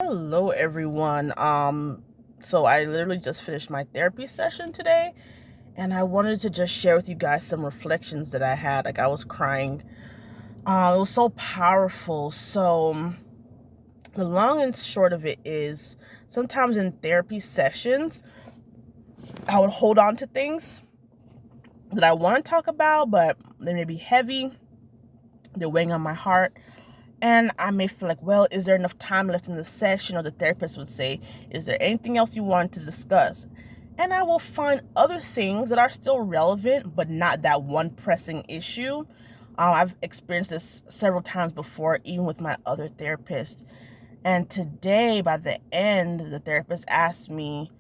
Hello everyone. So I literally just finished my therapy session today, and I wanted to just share with you guys some reflections that I had. Like, I was crying. It was so powerful. So the long and short of it is, sometimes in therapy sessions, I would hold on to things that I want to talk about, but they may be heavy. They're weighing on my heart. And I may feel like, well, is there enough time left in the session? Or the therapist would say, is there anything else you want to discuss? And I will find other things that are still relevant, but not that one pressing issue. I've experienced this several times before, even with my other therapist. And today, by the end, the therapist asked me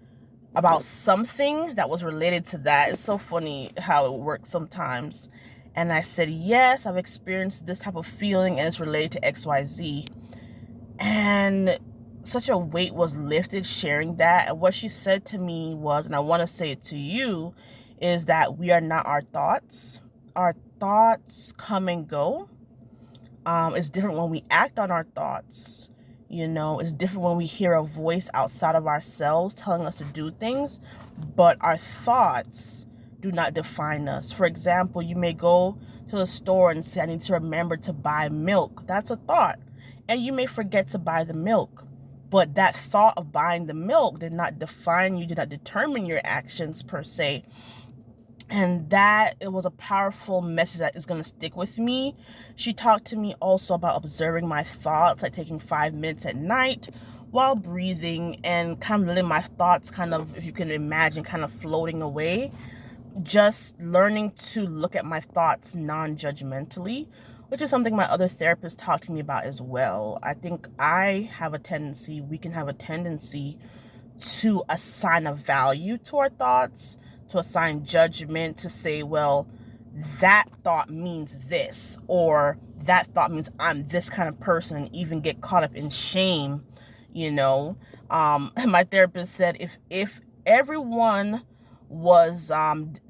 about something that was related to that. It's so funny how it works sometimes. And I said, yes, I've experienced this type of feeling and it's related to XYZ. And such a weight was lifted sharing that. And what she said to me was, and I want to say it to you, is that we are not our thoughts. Our thoughts come and go. It's different when we act on our thoughts. It's different when we hear a voice outside of ourselves telling us to do things, but our thoughts do not define us. For example, you may go to the store and say, I need to remember to buy milk. That's a thought. And you may forget to buy the milk. But that thought of buying the milk did not define you, did not determine your actions per se. And that, it was a powerful message that is going to stick with me. She talked to me also about observing my thoughts, like taking 5 minutes at night while breathing and kind of letting my thoughts kind of, if you can imagine, kind of floating away. Just learning to look at my thoughts non-judgmentally, which is something my other therapist talked to me about as well. I think we can have a tendency to assign a value to our thoughts, to assign judgment, to say, well, that thought means this, or that thought means I'm this kind of person, and even get caught up in shame. My therapist said if everyone was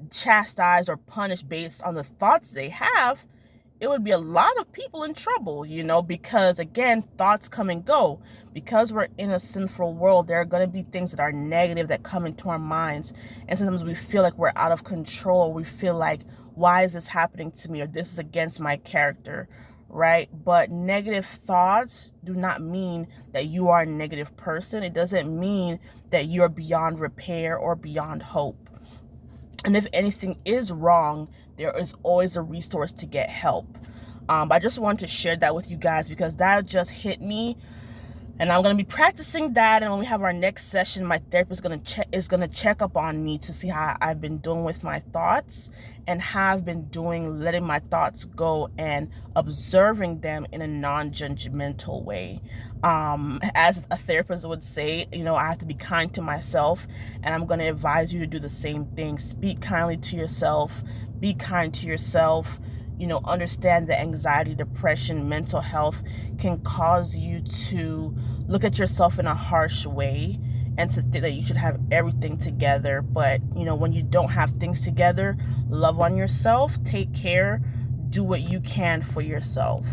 chastised or punished based on the thoughts they have, it would be a lot of people in trouble, because again, thoughts come and go. Because we're in a sinful world, there are going to be things that are negative that come into our minds. And sometimes we feel like we're out of control. We feel like, why is this happening to me? Or this is against my character, right? But negative thoughts do not mean that you are a negative person. It doesn't mean that you're beyond repair or beyond hope. And if anything is wrong, there is always a resource to get help. I just wanted to share that with you guys because that just hit me. And I'm going to be practicing that. And when we have our next session, my therapist is going to check up on me to see how I've been doing with my thoughts and how I've been doing letting my thoughts go and observing them in a non-judgmental way. As a therapist would say, I have to be kind to myself, and I'm going to advise you to do the same thing. Speak kindly to yourself. Be kind to yourself. Understand that anxiety, depression, mental health can cause you to look at yourself in a harsh way and to think that you should have everything together. But, when you don't have things together, love on yourself, take care, do what you can for yourself.